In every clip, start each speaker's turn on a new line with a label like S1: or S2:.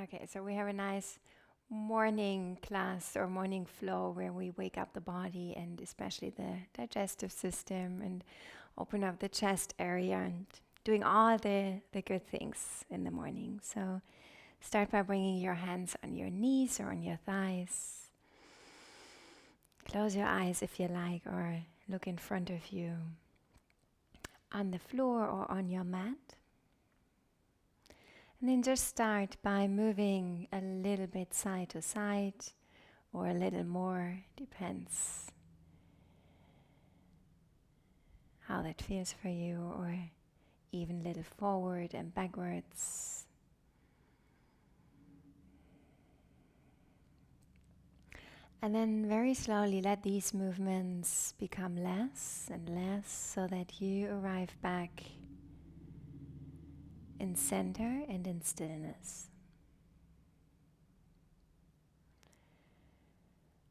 S1: Okay, so we have a nice morning class or morning flow where we wake up the body and especially the digestive system and open up the chest area and doing all the good things in the morning. So start by bringing your hands on your knees or on your thighs. Close your eyes if you like, or look in front of you on the floor or on your mat. And then just start by moving a little bit side to side or a little more, depends how that feels for you, or even a little forward and backwards. And then very slowly let these movements become less and less so that you arrive back in center and in stillness.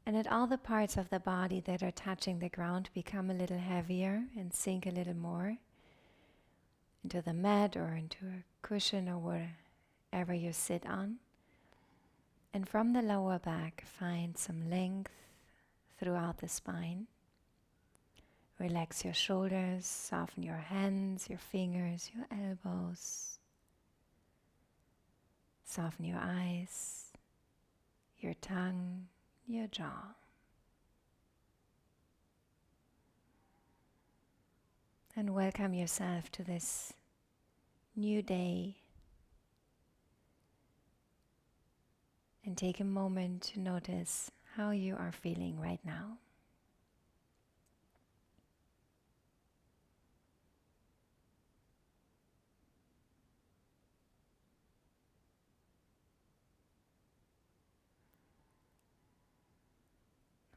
S1: And let all the parts of the body that are touching the ground become a little heavier and sink a little more into the mat or into a cushion or whatever you sit on. And from the lower back, find some length throughout the spine. Relax your shoulders, soften your hands, your fingers, your elbows. Soften your eyes, your tongue, your jaw. And welcome yourself to this new day. And take a moment to notice how you are feeling right now.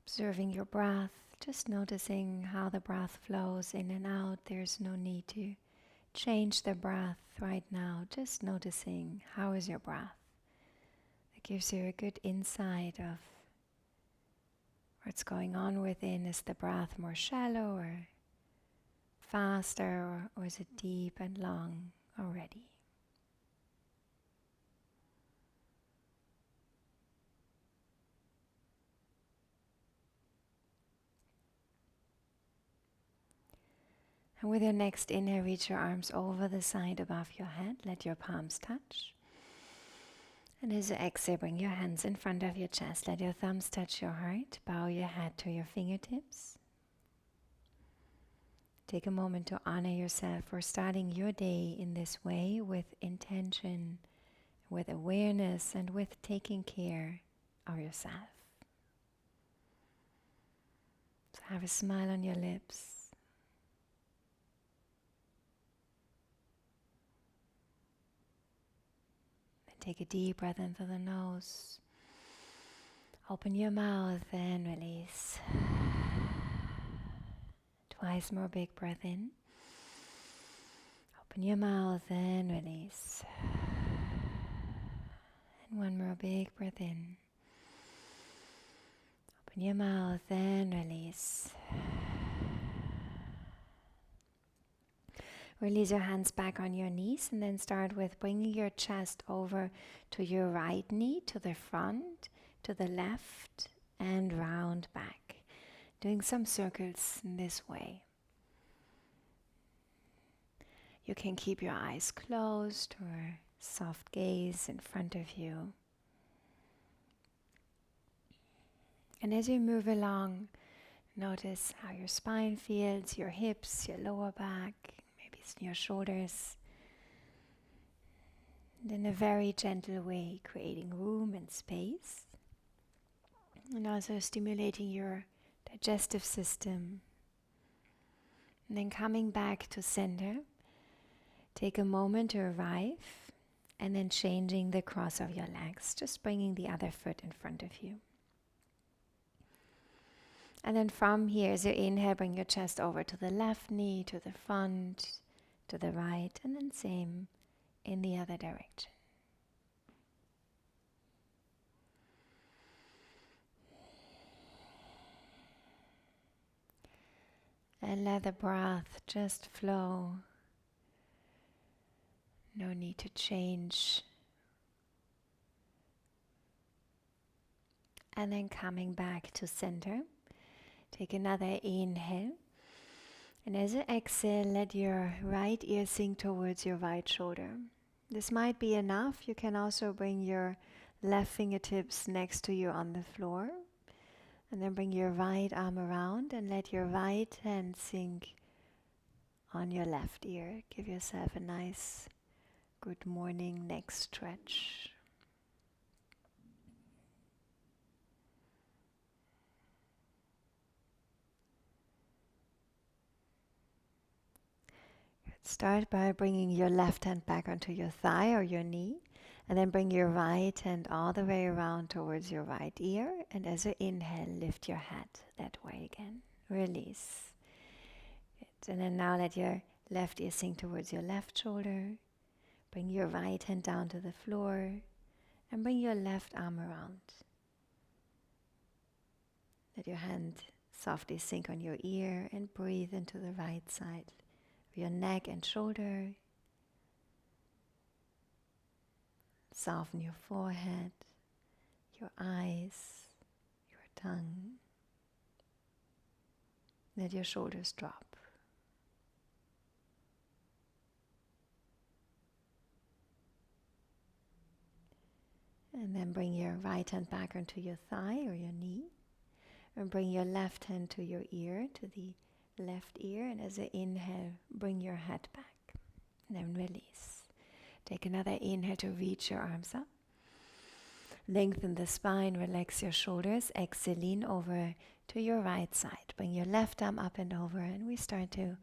S1: Observing your breath, just noticing how the breath flows in and out. There's no need to change the breath right now. Just noticing how is your breath. It gives you a good insight of what's going on within. Is the breath more shallow or faster, or is it deep and long already? And with your next inhale, reach your arms over the side above your head. Let your palms touch. And as you exhale, bring your hands in front of your chest. Let your thumbs touch your heart. Bow your head to your fingertips. Take a moment to honor yourself for starting your day in this way, with intention, with awareness, and with taking care of yourself. So have a smile on your lips. Take a deep breath in through the nose. Open your mouth and release. Twice more big breath in. Open your mouth and release. And one more big breath in. Open your mouth and release. Release your hands back on your knees and then start with bringing your chest over to your right knee, to the front, to the left, and round back. Doing some circles in this way. You can keep your eyes closed or soft gaze in front of you. And as you move along, notice how your spine feels, your hips, your lower back, maybe it's your shoulders. And in a very gentle way, creating room and space. And also stimulating your digestive system. And then coming back to center. Take a moment to arrive, and then changing the cross of your legs, just bringing the other foot in front of you. And then from here, as you inhale, bring your chest over to the left knee, to the front, to the right, and then same in the other direction. And let the breath just flow. No need to change and then coming back to center. Take another inhale. And as you exhale, let your right ear sink towards your right shoulder. This might be enough. You can also bring your left fingertips next to you on the floor. And then bring your right arm around and let your right hand sink on your left ear. Give yourself a nice good morning neck stretch. Start by bringing your left hand back onto your thigh or your knee, and then bring your right hand all the way around towards your right ear, and as you inhale, lift your head that way again. Release. Good. And then now let your left ear sink towards your left shoulder. Bring your right hand down to the floor, and bring your left arm around. Let your hand softly sink on your ear and breathe into the right side of your neck and shoulder. Soften your forehead, your eyes, your tongue. Let your shoulders drop. And then bring your right hand back onto your thigh or your knee. And bring your left hand to your ear, to the left ear. And as you inhale, bring your head back. And then release. Take another inhale to reach your arms up. Lengthen the spine, relax your shoulders. Exhale, lean over to your right side. Bring your left arm up and over, and we start to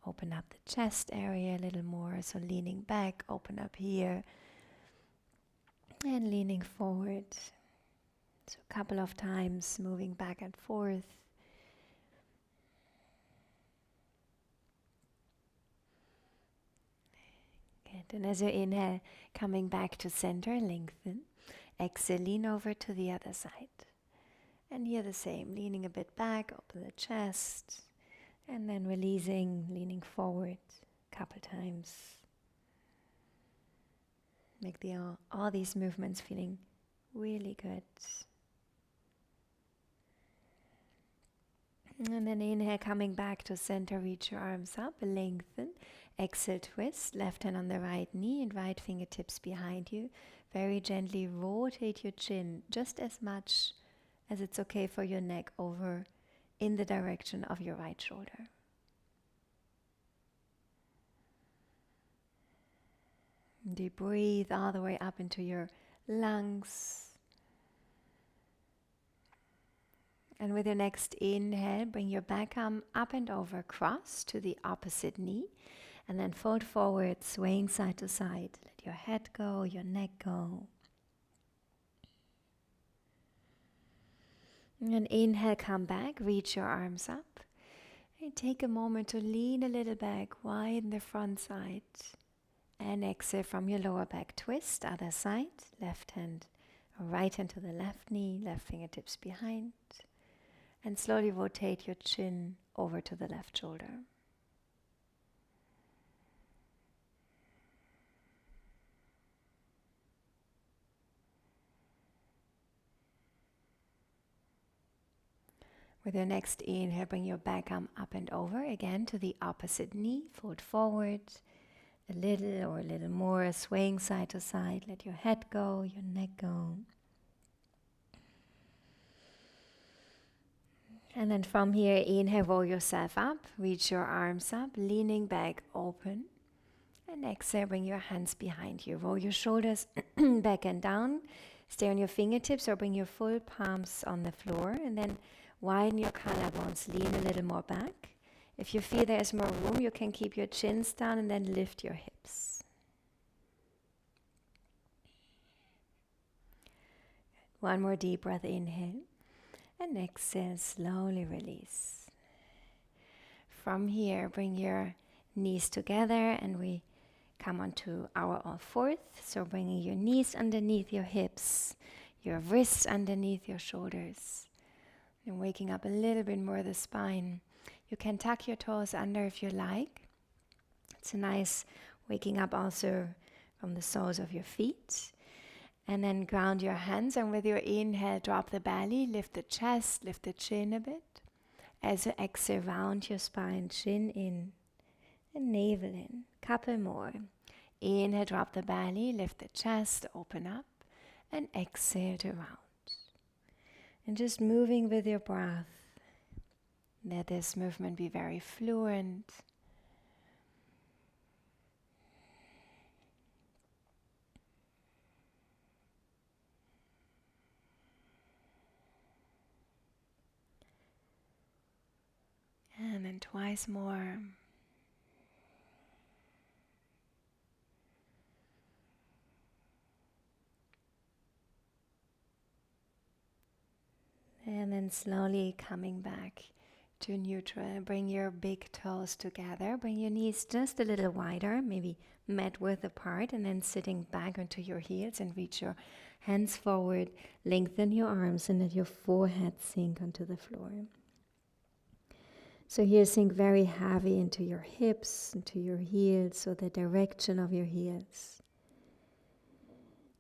S1: open up the chest area a little more. So leaning back, open up here, and leaning forward. So a couple of times moving back and forth. Good. And as you inhale, coming back to center, lengthen. Exhale, lean over to the other side. And here the same, leaning a bit back, open the chest, and then releasing, leaning forward a couple times. Make all these movements feeling really good. And then inhale, coming back to center, reach your arms up, lengthen. Exhale, twist, left hand on the right knee and right fingertips behind you. Very gently rotate your chin just as much as it's okay for your neck over in the direction of your right shoulder. Deep breathe all the way up into your lungs. And with your next inhale, bring your back arm up and over, cross to the opposite knee, and then fold forward, swaying side to side. Let your head go, your neck go. And inhale, come back, reach your arms up. And take a moment to lean a little back, widen the front side. And exhale from your lower back, twist, other side, left hand, right hand to the left knee, left fingertips behind. And slowly rotate your chin over to the left shoulder. With your next inhale, bring your back arm up and over, again to the opposite knee, fold forward, a little or a little more, swaying side to side. Let your head go, your neck go. And then from here, inhale, roll yourself up, reach your arms up, leaning back, open. And exhale, bring your hands behind you. Roll your shoulders back and down. Stay on your fingertips or bring your full palms on the floor. And then widen your collarbones, lean a little more back. If you feel there's more room, you can keep your chins down and then lift your hips. One more deep breath, inhale. And exhale, slowly release. From here, bring your knees together and we come onto our all fourth. So bringing your knees underneath your hips, your wrists underneath your shoulders. And waking up a little bit more the spine. You can tuck your toes under if you like. It's a nice waking up also from the soles of your feet. And then ground your hands, and with your inhale, drop the belly, lift the chest, lift the chin a bit. As you exhale, round your spine, chin in and navel in. Couple more. Inhale, drop the belly, lift the chest, open up, and exhale to round. And just moving with your breath. Let this movement be very fluent. And then twice more. And then slowly coming back to neutral. Bring your big toes together. Bring your knees just a little wider, maybe mat width apart, and then sitting back onto your heels and reach your hands forward. Lengthen your arms and let your forehead sink onto the floor. So here sink very heavy into your hips, into your heels, so the direction of your heels.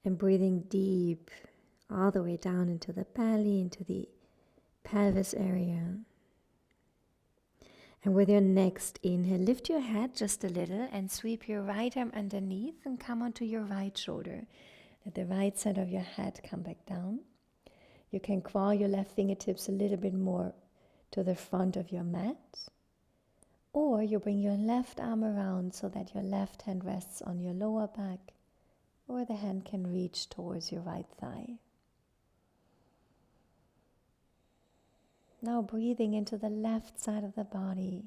S1: And breathing deep all the way down into the belly, into the pelvis area. And with your next inhale, lift your head just a little and sweep your right arm underneath and come onto your right shoulder. Let the right side of your head come back down. You can crawl your left fingertips a little bit more to the front of your mat. Or you bring your left arm around so that your left hand rests on your lower back, or the hand can reach towards your right thigh. Now breathing into the left side of the body,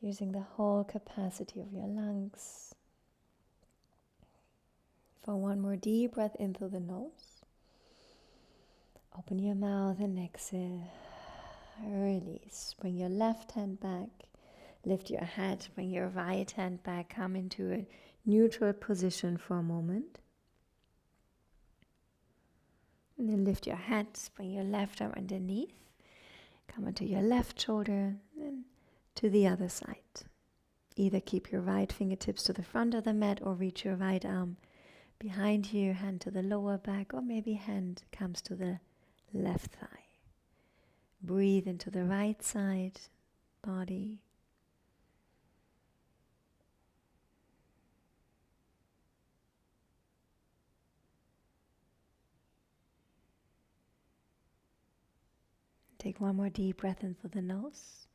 S1: using the whole capacity of your lungs. For one more deep breath in through the nose. Open your mouth and exhale. Release. Bring your left hand back. Lift your head. Bring your right hand back. Come into a neutral position for a moment. And then lift your head. Bring your left arm underneath. Come onto your left shoulder and to the other side. Either keep your right fingertips to the front of the mat or reach your right arm behind you, hand to the lower back, or maybe hand comes to the left thigh. Breathe into the right side body. Take one more deep breath in through the nose.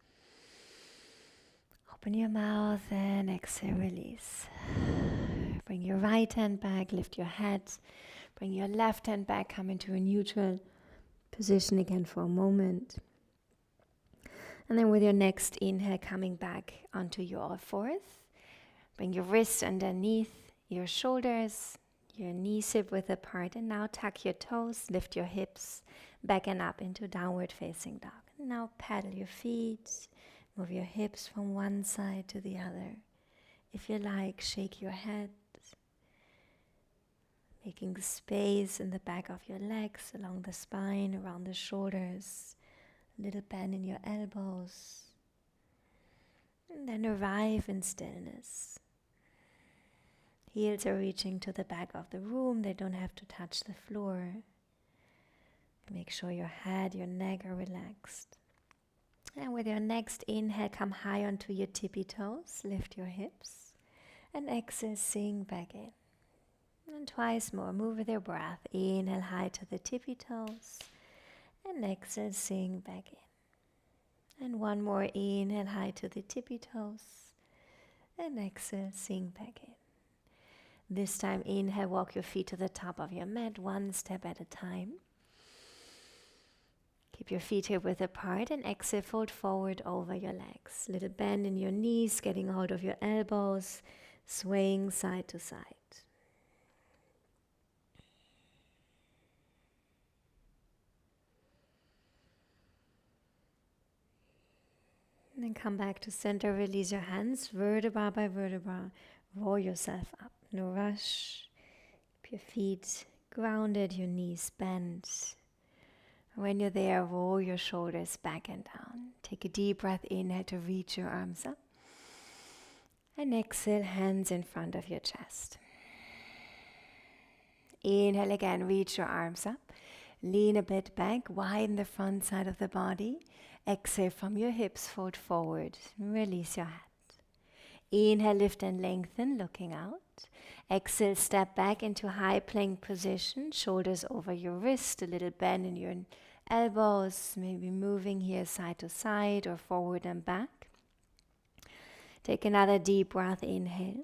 S1: Open your mouth and exhale, release. Bring your right hand back, lift your head. Bring your left hand back, come into a neutral position again for a moment. And then with your next inhale, coming back onto your all fours. Bring your wrists underneath your shoulders, your knees hip width apart, and now tuck your toes, lift your hips back and up into downward facing dog. And now pedal your feet, move your hips from one side to the other. If you like, shake your head, making space in the back of your legs, along the spine, around the shoulders, a little bend in your elbows. And then arrive in stillness. Heels are reaching to the back of the room. They don't have to touch the floor. Make sure your head, your neck are relaxed. And with your next inhale, come high onto your tippy toes. Lift your hips. And exhale, sink back in. And twice more, move with your breath. Inhale high to the tippy toes. And exhale, sink back in. And one more, inhale high to the tippy toes. And exhale, sink back in. This time, inhale, walk your feet to the top of your mat, one step at a time. Keep your feet hip width apart and exhale, fold forward over your legs. Little bend in your knees, getting hold of your elbows, swaying side to side. And then come back to center, release your hands, vertebra by vertebra. Roll yourself up, no rush. Keep your feet grounded, your knees bent. When you're there, roll your shoulders back and down. Take a deep breath, inhale to reach your arms up. And exhale, hands in front of your chest. Inhale again, reach your arms up. Lean a bit back, widen the front side of the body. Exhale from your hips, fold forward. Release your head. Inhale, lift and lengthen, looking out. Exhale, step back into high plank position, shoulders over your wrist, a little bend in your elbows, maybe moving here side to side or forward and back. Take another deep breath, inhale.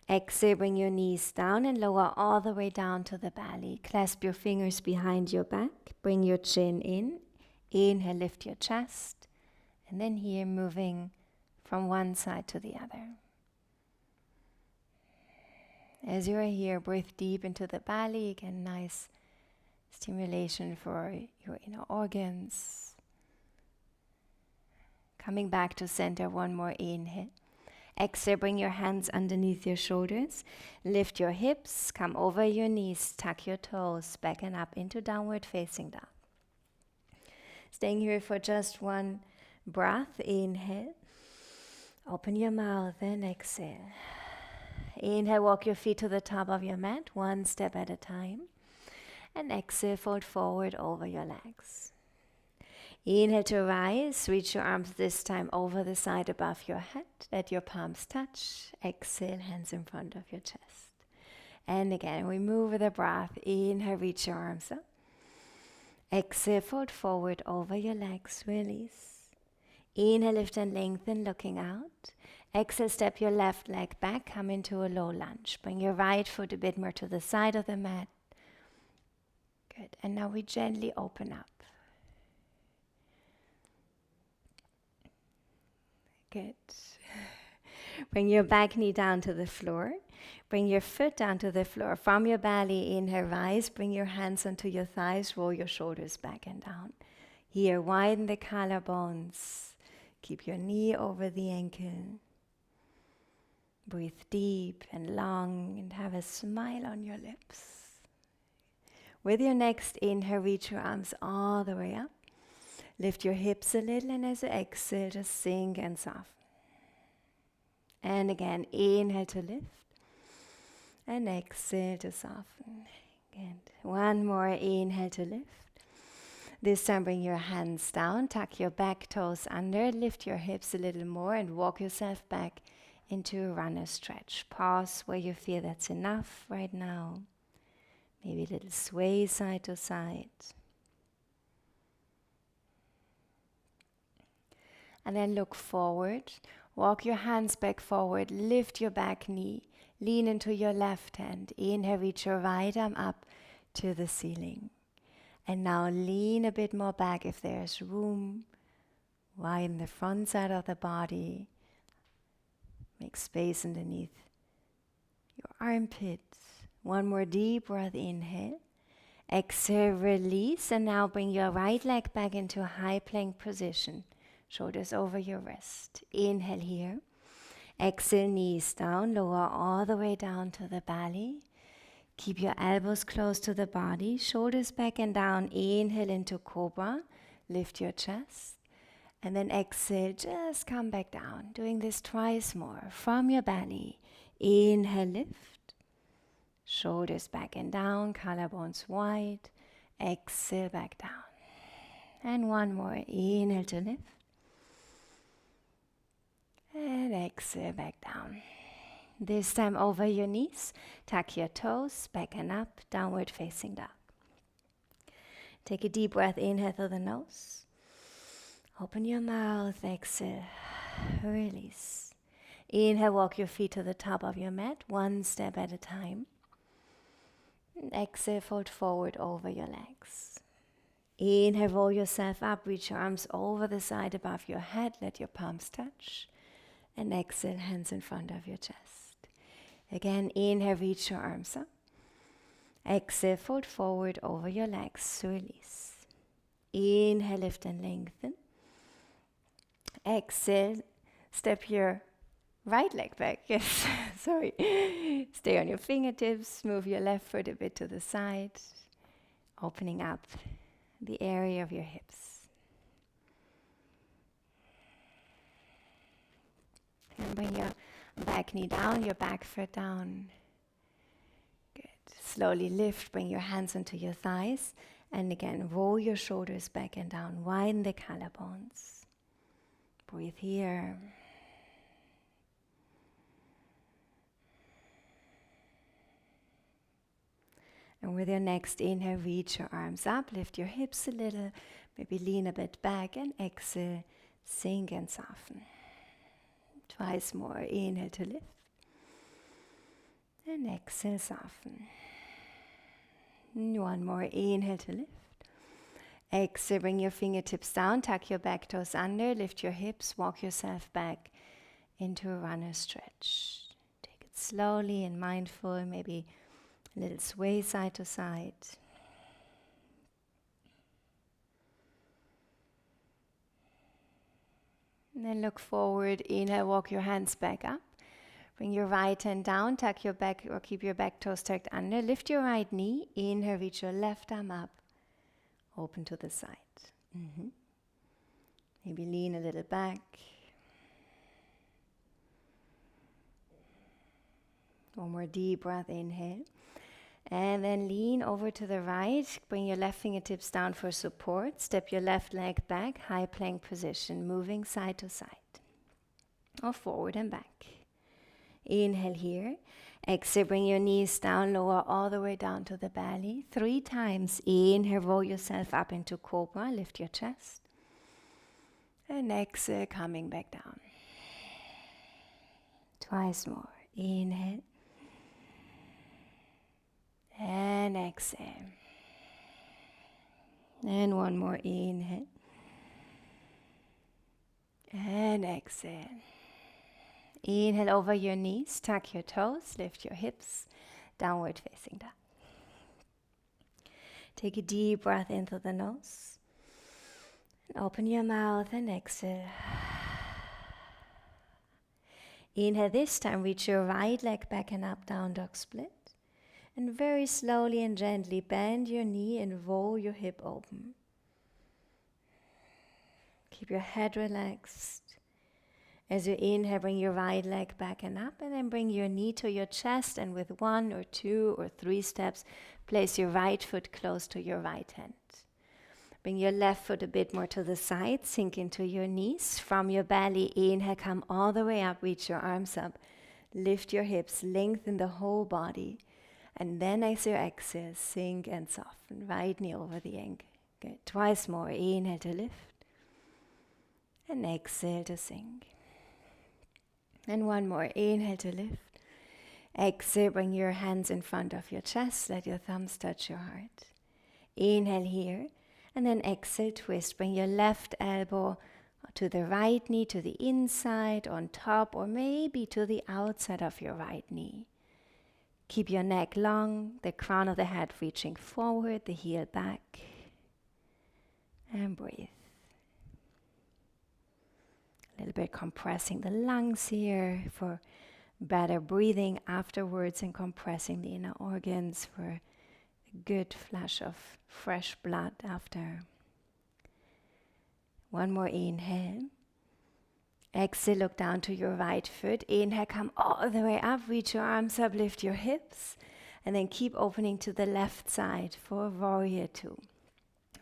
S1: Exhale, bring your knees down and lower all the way down to the belly. Clasp your fingers behind your back, bring your chin in. Inhale, lift your chest, and then here moving from one side to the other. As you are here, breathe deep into the belly. Again, nice stimulation for your inner organs. Coming back to center, one more inhale. Exhale, bring your hands underneath your shoulders. Lift your hips, come over your knees, tuck your toes, back and up into downward facing dog. Staying here for just one breath. Inhale. Open your mouth and exhale. Inhale, walk your feet to the top of your mat, one step at a time. And exhale, fold forward over your legs. Inhale to rise, reach your arms this time over the side above your head. Let your palms touch. Exhale, hands in front of your chest. And again, we move with a breath. Inhale, reach your arms up. Exhale, fold forward over your legs, release. Inhale, lift and lengthen, looking out. Exhale, step your left leg back, come into a low lunge. Bring your right foot a bit more to the side of the mat. Good. And now we gently open up. Good. Bring your back knee down to the floor. Bring your foot down to the floor. From your belly, inhale, rise. Bring your hands onto your thighs. Roll your shoulders back and down. Here, widen the collarbones. Keep your knee over the ankle. Breathe deep and long and have a smile on your lips. With your next inhale, reach your arms all the way up. Lift your hips a little, and as you exhale, just sink and soften. And again, inhale to lift. And exhale to soften. Good. One more inhale to lift. This time bring your hands down, tuck your back toes under, lift your hips a little more and walk yourself back into a runner stretch. Pause where you feel that's enough right now. Maybe a little sway side to side. And then look forward. Walk your hands back forward. Lift your back knee. Lean into your left hand. Inhale, reach your right arm up to the ceiling. And now lean a bit more back if there's room. Widen the front side of the body. Make space underneath your armpits. One more deep breath, inhale. Exhale, release. And now bring your right leg back into a high plank position. Shoulders over your wrist. Inhale here. Exhale, knees down. Lower all the way down to the belly. Keep your elbows close to the body. Shoulders back and down. Inhale into cobra. Lift your chest. And then exhale, just come back down. Doing this twice more. From your belly. Inhale, lift. Shoulders back and down. Collarbones wide. Exhale, back down. And one more. Inhale to lift. And exhale, back down. This time over your knees. Tuck your toes, back and up, downward facing dog. Take a deep breath, inhale through the nose. Open your mouth, exhale, release. Inhale, walk your feet to the top of your mat, one step at a time. And exhale, fold forward over your legs. Inhale, roll yourself up, reach your arms over the side above your head, let your palms touch. And exhale, hands in front of your chest. Again, inhale, reach your arms up. Exhale, fold forward over your legs, release. Inhale, lift and lengthen. Exhale, step your right leg back. Yes, sorry. Stay on your fingertips, move your left foot a bit to the side, opening up the area of your hips. And bring your back knee down, your back foot down. Good. Slowly lift, bring your hands onto your thighs. And again, roll your shoulders back and down. Widen the collarbones. Breathe here. And with your next inhale, reach your arms up. Lift your hips a little. Maybe lean a bit back. And exhale, sink and soften. Twice more. Inhale to lift. And exhale, soften. One more. Inhale to lift. Exhale, bring your fingertips down. Tuck your back toes under. Lift your hips. Walk yourself back into a runner stretch. Take it slowly and mindful. Maybe a little sway side to side. And then look forward. Inhale, walk your hands back up. Bring your right hand down, tuck your back or keep your back toes tucked under. Lift your right knee. Inhale, reach your left arm up. Open to the side. Maybe lean a little back. One more deep breath, inhale. And then lean over to the right. Bring your left fingertips down for support. Step your left leg back, high plank position, moving side to side. Or forward and back. Inhale here. Exhale, bring your knees down, lower all the way down to the belly. 3 times. Inhale, roll yourself up into cobra. Lift your chest. And exhale, coming back down. Twice more. Inhale. And exhale. And one more. Inhale. And exhale. Inhale over your knees, tuck your toes, lift your hips, downward facing dog. Take a deep breath into the nose. And open your mouth and exhale. Inhale this time, reach your right leg back and up, down dog split. And very slowly and gently bend your knee and roll your hip open. Keep your head relaxed. As you inhale, bring your right leg back and up, and then bring your knee to your chest, and with 1 or 2 or 3 steps, place your right foot close to your right hand. Bring your left foot a bit more to the side, sink into your knees. From your belly, inhale, come all the way up, reach your arms up, lift your hips, lengthen the whole body, and then as you exhale, sink and soften, right knee over the ankle. Good. Twice more, inhale to lift, and exhale to sink. And one more. Inhale to lift. Exhale, bring your hands in front of your chest. Let your thumbs touch your heart. Inhale here. And then exhale, twist. Bring your left elbow to the right knee, to the inside, on top, or maybe to the outside of your right knee. Keep your neck long, the crown of the head reaching forward, the heel back. And breathe. A little bit compressing the lungs here for better breathing afterwards, and compressing the inner organs for a good flush of fresh blood after. One more inhale. Exhale, look down to your right foot. Inhale, come all the way up, reach your arms up, lift your hips, and then keep opening to the left side for warrior 2.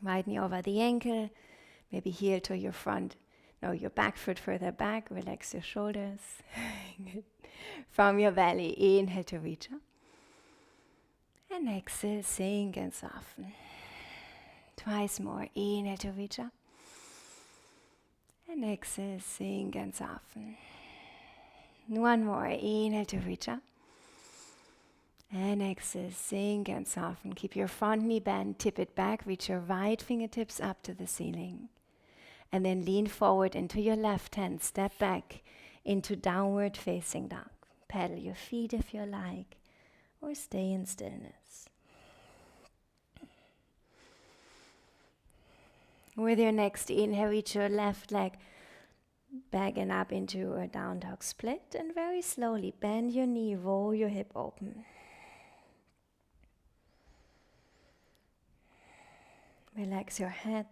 S1: Right knee over the ankle, maybe heel to your front. No, your back foot further back, relax your shoulders. From your belly, inhale to reach up. And exhale, sink and soften. Twice more, inhale to reach up. And exhale, sink and soften. One more, inhale to reach up. And exhale, sink and soften. Keep your front knee bent, tip it back, reach your right fingertips up to the ceiling. And then lean forward into your left hand, step back into downward facing dog. Pedal your feet if you like, or stay in stillness. With your next inhale, reach your left leg back and up into a down dog split, and very slowly bend your knee, roll your hip open. Relax your head.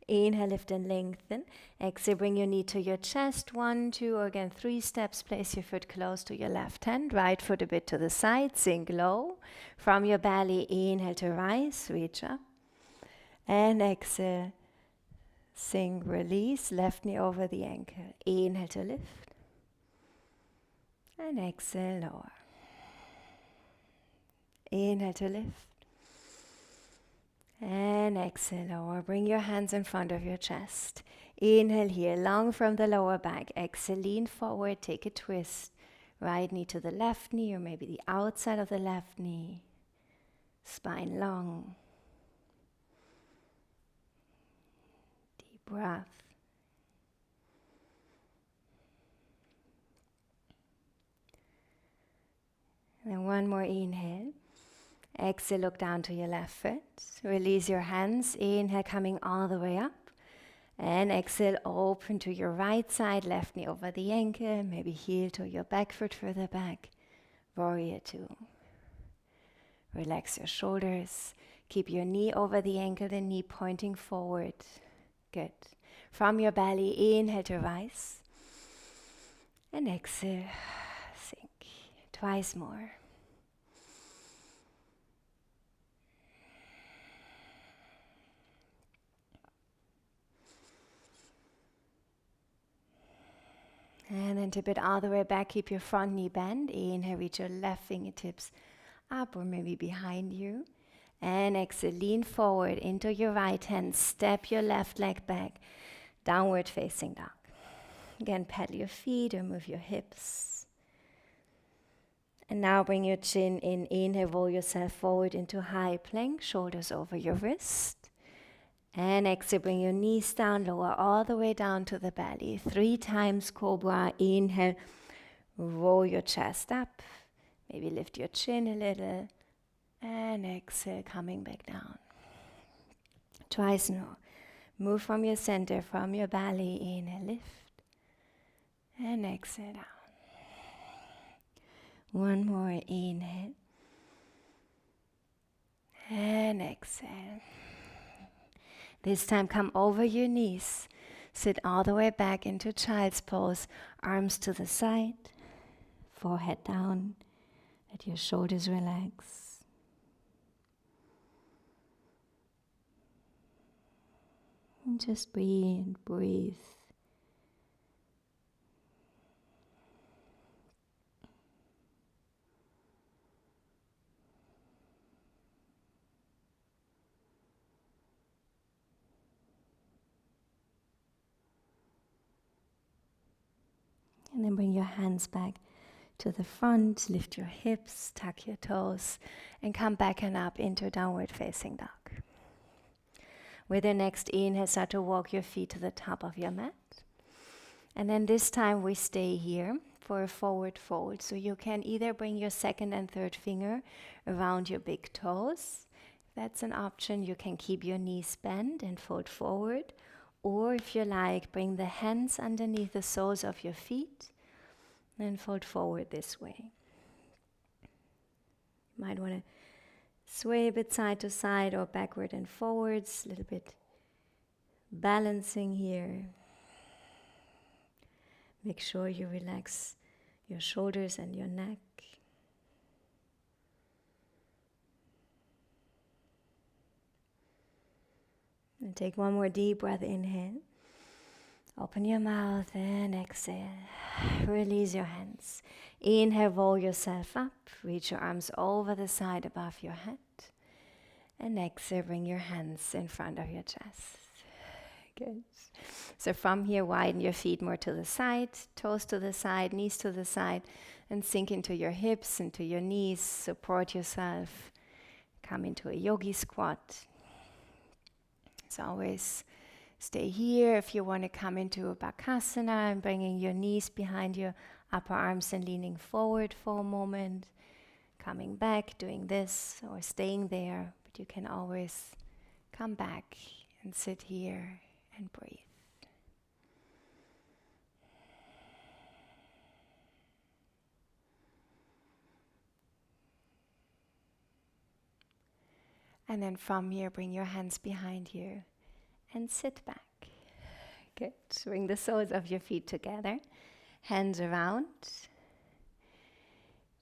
S1: Inhale, lift and lengthen. Exhale, bring your knee to your chest. 1, 2, or again 3 steps. Place your foot close to your left hand. Right foot a bit to the side. Sink low. From your belly, inhale to rise. Reach up. And exhale. Sink, release. Left knee over the ankle. Inhale to lift. And exhale, lower. Inhale to lift. And exhale, lower. Bring your hands in front of your chest. Inhale here, long from the lower back. Exhale, lean forward, take a twist. Right knee to the left knee, or maybe the outside of the left knee. Spine long. Deep breath. And then one more inhale. Exhale, look down to your left foot. Release your hands. Inhale, coming all the way up. And exhale, open to your right side, left knee over the ankle. Maybe heel to your back foot further back. Warrior 2. Relax your shoulders. Keep your knee over the ankle, the knee pointing forward. Good. From your belly, inhale to rise. And exhale, sink. Twice more. And then tip it all the way back. Keep your front knee bent. Inhale, reach your left fingertips up or maybe behind you. And exhale, lean forward into your right hand. Step your left leg back. Downward facing dog. Again, pedal your feet or move your hips. And now bring your chin in. Inhale, roll yourself forward into high plank. Shoulders over your wrist. And exhale, bring your knees down, lower all the way down to the belly. 3 times cobra. Inhale, roll your chest up. Maybe lift your chin a little. And exhale, coming back down. Twice more. Move from your center, from your belly. Inhale, lift. And exhale down. One more. Inhale. And exhale. This time come over your knees. Sit all the way back into child's pose. Arms to the side. Forehead down. Let your shoulders relax. And just breathe, breathe. And then bring your hands back to the front, lift your hips, tuck your toes, and come back and up into downward facing dog. With your next inhale, start to walk your feet to the top of your mat. And then this time we stay here for a forward fold. So you can either bring your second and third finger around your big toes. If that's an option, you can keep your knees bent and fold forward. Or if you like, bring the hands underneath the soles of your feet and fold forward this way. You might want to sway a bit side to side or backward and forwards, a little bit balancing here. Make sure you relax your shoulders and your neck. And take one more deep breath, inhale. Open your mouth and exhale. Release your hands. Inhale, roll yourself up. Reach your arms over the side above your head. And exhale, bring your hands in front of your chest. Good. So from here, widen your feet more to the side, toes to the side, knees to the side, and sink into your hips, into your knees. Support yourself. Come into a yogi squat. So always stay here. If you want to come into a Bakasana and bringing your knees behind your upper arms and leaning forward for a moment, coming back, doing this, or staying there. But you can always come back and sit here and breathe. And then from here, bring your hands behind you and sit back. Good. Bring the soles of your feet together, hands around.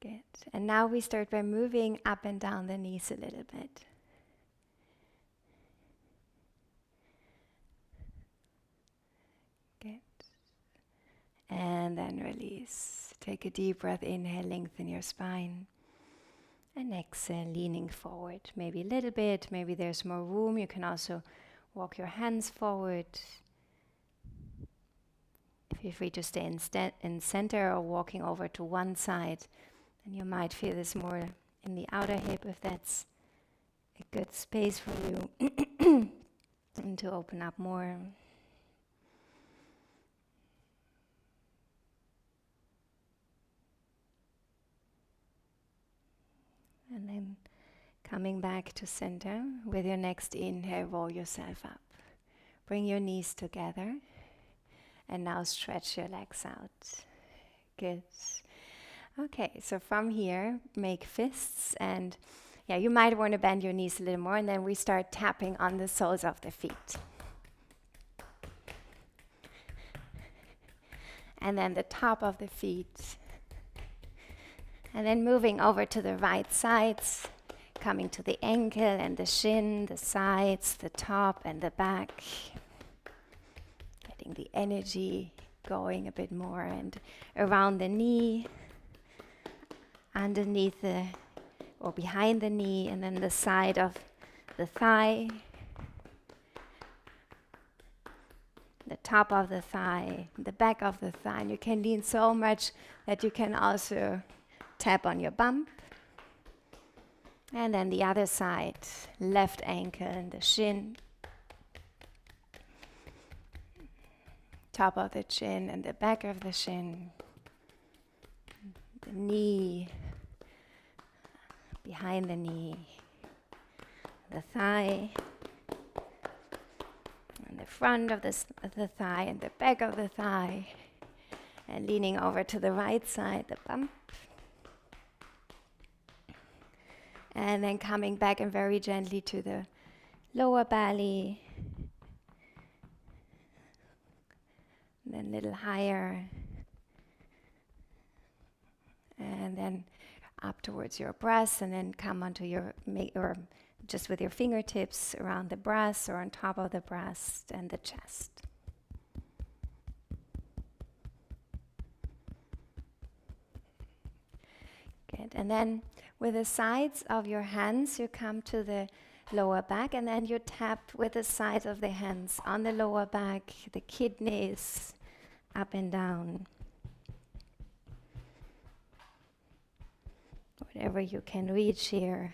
S1: Good. And now we start by moving up and down the knees a little bit. Good. And then release. Take a deep breath, inhale, lengthen your spine. And exhale, leaning forward. Maybe a little bit, maybe there's more room. You can also walk your hands forward. Feel free to stay in center or walking over to one side. And you might feel this more in the outer hip if that's a good space for you. And to open up more. And then coming back to center. With your next inhale, roll yourself up. Bring your knees together. And now stretch your legs out. Good. Okay, so from here, make fists. And you might want to bend your knees a little more. And then we start tapping on the soles of the feet. And then the top of the feet. And then moving over to the right sides, coming to the ankle and the shin, the sides, the top and the back. Getting the energy going a bit more, and around the knee, underneath or behind the knee, and then the side of the thigh, the top of the thigh, the back of the thigh. And you can lean so much that you can also tap on your bump. And then the other side, left ankle and the shin, top of the chin and the back of the shin, the knee, behind the knee, the thigh, and the front of the thigh and the back of the thigh, and leaning over to the right side, the bump. And then coming back and very gently to the lower belly. And then a little higher. And then up towards your breast, and then come onto or just with your fingertips around the breast or on top of the breast and the chest. Good. And then with the sides of your hands, you come to the lower back, and then you tap with the sides of the hands on the lower back, the kidneys, up and down. Whatever you can reach here.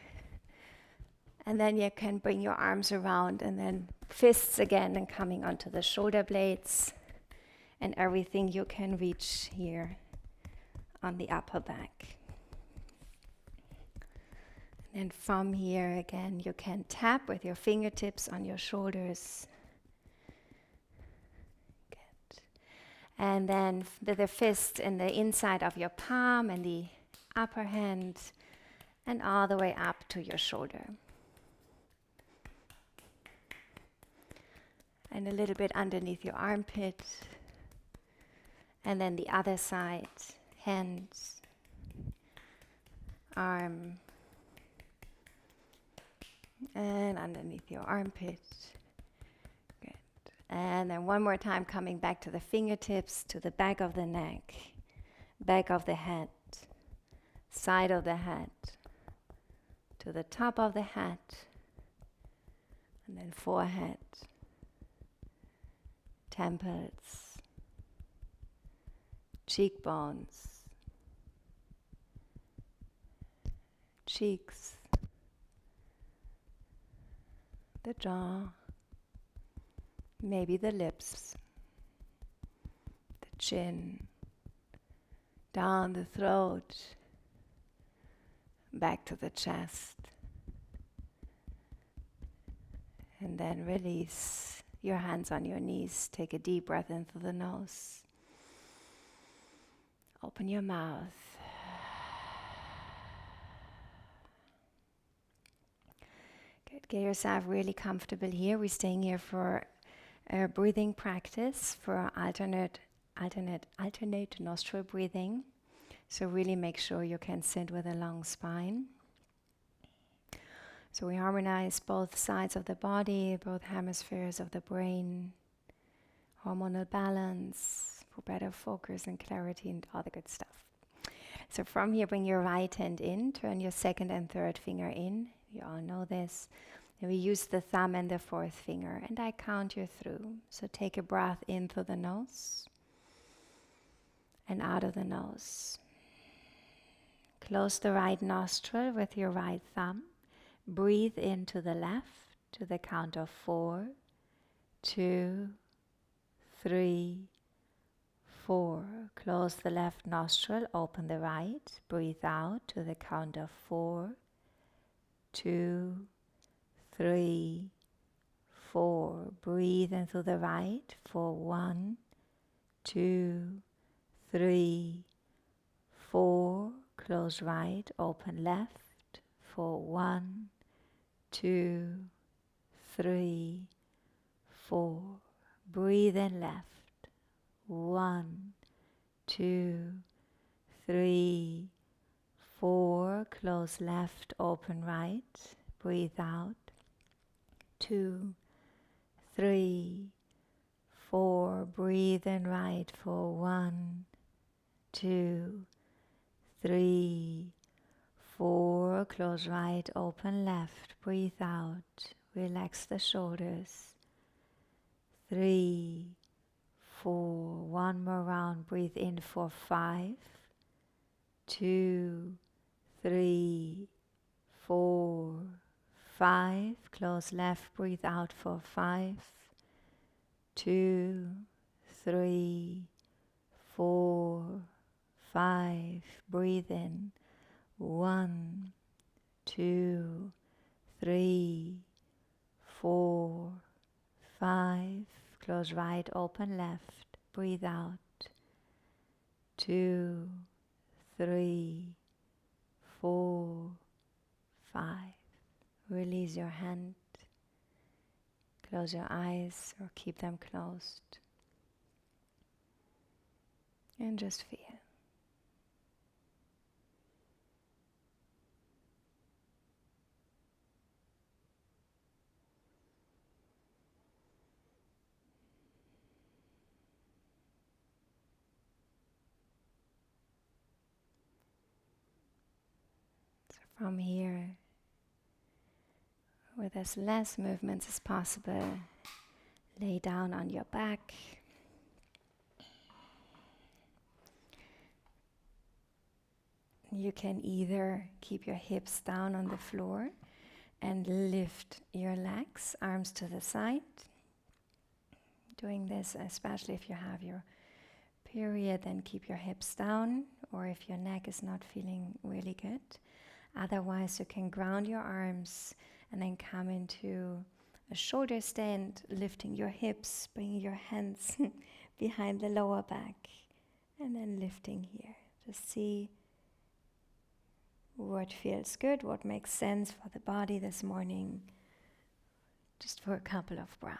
S1: And then you can bring your arms around, and then fists again, and coming onto the shoulder blades, and everything you can reach here on the upper back. And from here again, you can tap with your fingertips on your shoulders. Good. And then the fist in the inside of your palm and the upper hand, and all the way up to your shoulder. And a little bit underneath your armpit. And then the other side, hands, arm, and underneath your armpit. Good. And then one more time, coming back to the fingertips, to the back of the neck, back of the head, side of the head, to the top of the head, and then forehead, temples, cheekbones, cheeks, the jaw, maybe the lips, the chin, down the throat, back to the chest, and then release your hands on your knees. Take a deep breath in through the nose. Open your mouth. Good. Get yourself really comfortable here. We're staying here for a breathing practice for alternate nostril breathing. So really make sure you can sit with a long spine. So we harmonize both sides of the body, both hemispheres of the brain, hormonal balance for better focus and clarity and all the good stuff. So from here, bring your right hand in, turn your second and third finger in. You all know this. And we use the thumb and the fourth finger, and I count you through. So take a breath in through the nose and out of the nose. Close the right nostril with your right thumb. Breathe into the left to the count of 4, 2, 3, 4. Close the left nostril, open the right. Breathe out to the count of 4, 2, 3, 4. Breathe into the right for 1, 2, 3, 4. Close right, open left for 1, 2, 3, 4. Breathe in left. 1, 2, 3, 4. Close left, open right. Breathe out. 2, 3, 4. Breathe in right for 1, 2, 3, 4. Close right, open left. Breathe out. Relax the shoulders. 3, 4. One more round. Breathe in for 5, 2, 3, 4, 5. Close left. Breathe out for 5, 2, 3, 4, 5. Breathe in. 1, 2, 3, 4, 5. Close right, open left. Breathe out. 2, 3, 4, 5. Release your hand. Close your eyes or keep them closed. And just feel. From here, with as less movements as possible, lay down on your back. You can either keep your hips down on the floor and lift your legs, arms to the side. Doing this, especially if you have your period, then keep your hips down, or if your neck is not feeling really good. Otherwise, you can ground your arms and then come into a shoulder stand, lifting your hips, bringing your hands behind the lower back, and then lifting here. Just see what feels good, what makes sense for the body this morning, just for a couple of breaths.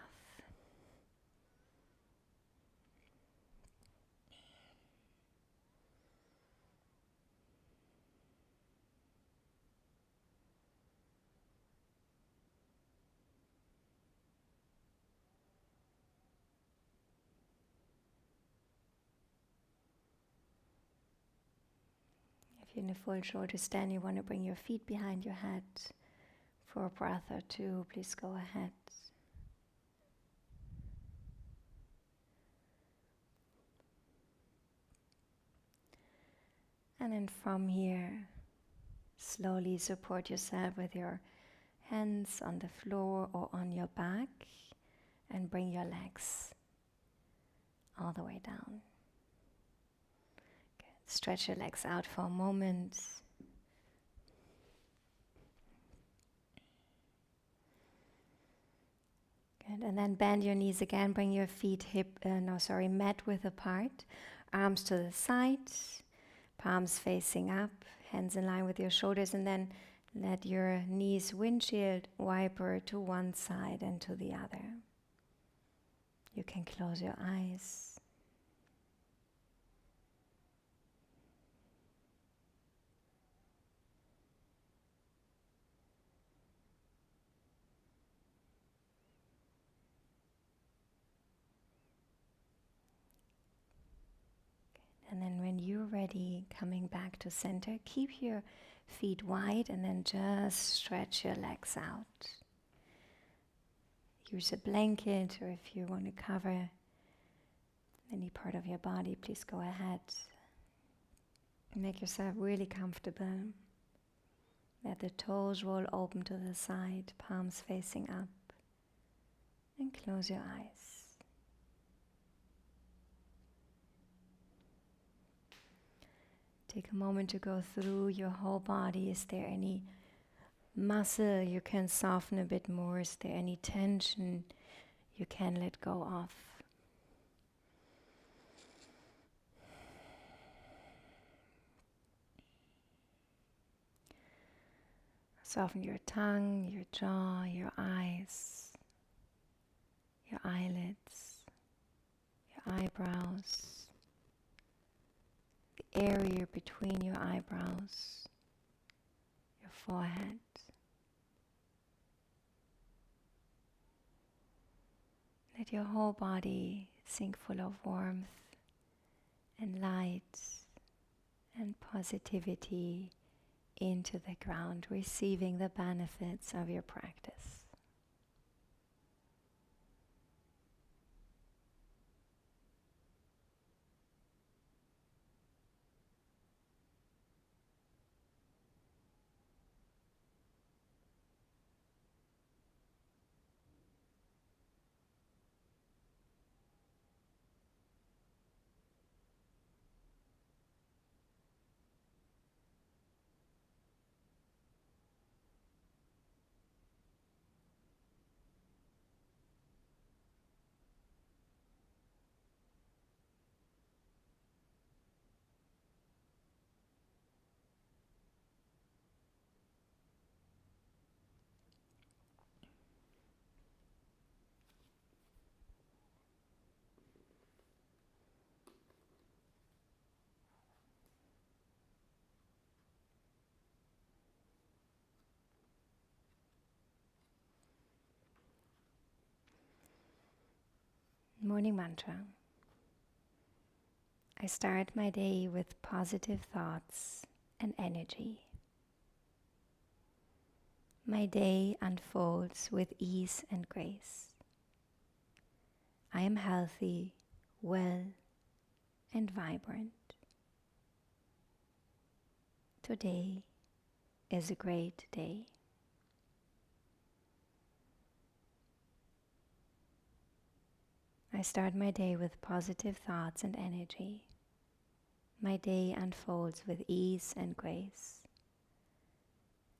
S1: If you're in a full shoulder stand, you want to bring your feet behind your head for a breath or two. Please go ahead. And then from here, slowly support yourself with your hands on the floor or on your back and bring your legs all the way down. Good. Stretch your legs out for a moment. Good. And then bend your knees again. Bring your feet mat width apart. Arms to the side. Palms facing up. Hands in line with your shoulders. And then let your knees windshield wiper to one side and to the other. You can close your eyes. And then when you're ready, coming back to center, keep your feet wide and then just stretch your legs out. Use a blanket, or if you want to cover any part of your body, please go ahead. Make yourself really comfortable. Let the toes roll open to the side, palms facing up, and close your eyes. Take a moment to go through your whole body. Is there any muscle you can soften a bit more? Is there any tension you can let go of? Soften your tongue, your jaw, your eyes, your eyelids, your eyebrows, the area between your eyebrows, your forehead. Let your whole body sink full of warmth and light and positivity into the ground, receiving the benefits of your practice. Morning mantra. I start my day with positive thoughts and energy. My day unfolds with ease and grace. I am healthy, well, and vibrant. Today is a great day. I start my day with positive thoughts and energy. My day unfolds with ease and grace.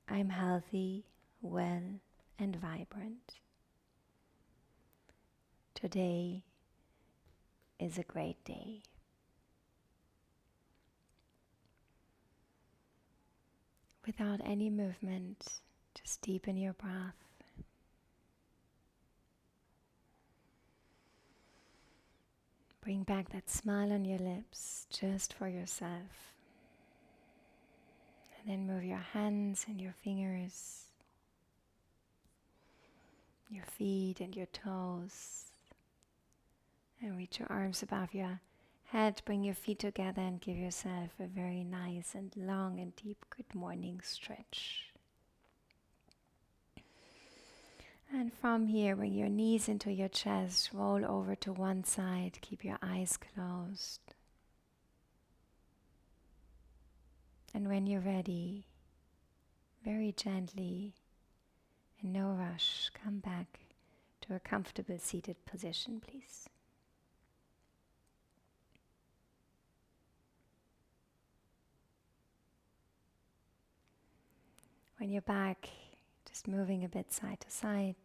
S1: I am healthy, well, and vibrant. Today is a great day. Without any movement, just deepen your breath. Bring back that smile on your lips just for yourself. And then move your hands and your fingers, your feet and your toes. And reach your arms above your head. Bring your feet together and give yourself a very nice and long and deep good morning stretch. And from here, bring your knees into your chest, roll over to one side, keep your eyes closed. And when you're ready, very gently, in no rush, come back to a comfortable seated position, please. When you're back, just moving a bit side to side,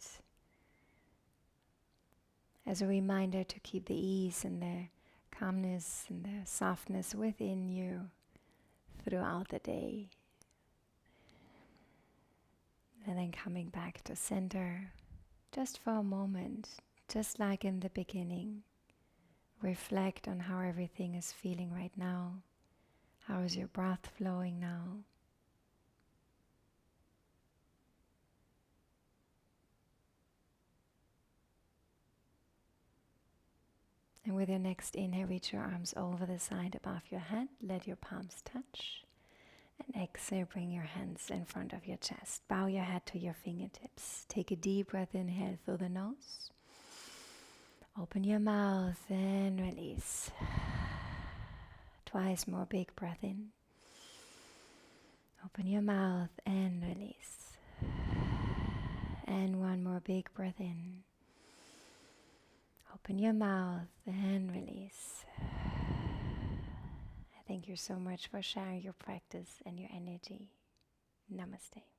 S1: as a reminder to keep the ease and the calmness and the softness within you throughout the day. And then coming back to center, just for a moment, just like in the beginning. Reflect on how everything is feeling right now. How is your breath flowing now? And with your next inhale, reach your arms over the side above your head. Let your palms touch. And exhale, bring your hands in front of your chest. Bow your head to your fingertips. Take a deep breath, inhale through the nose. Open your mouth and release. Twice more, big breath in. Open your mouth and release. And one more big breath in. Open your mouth and release. Thank you so much for sharing your practice and your energy. Namaste.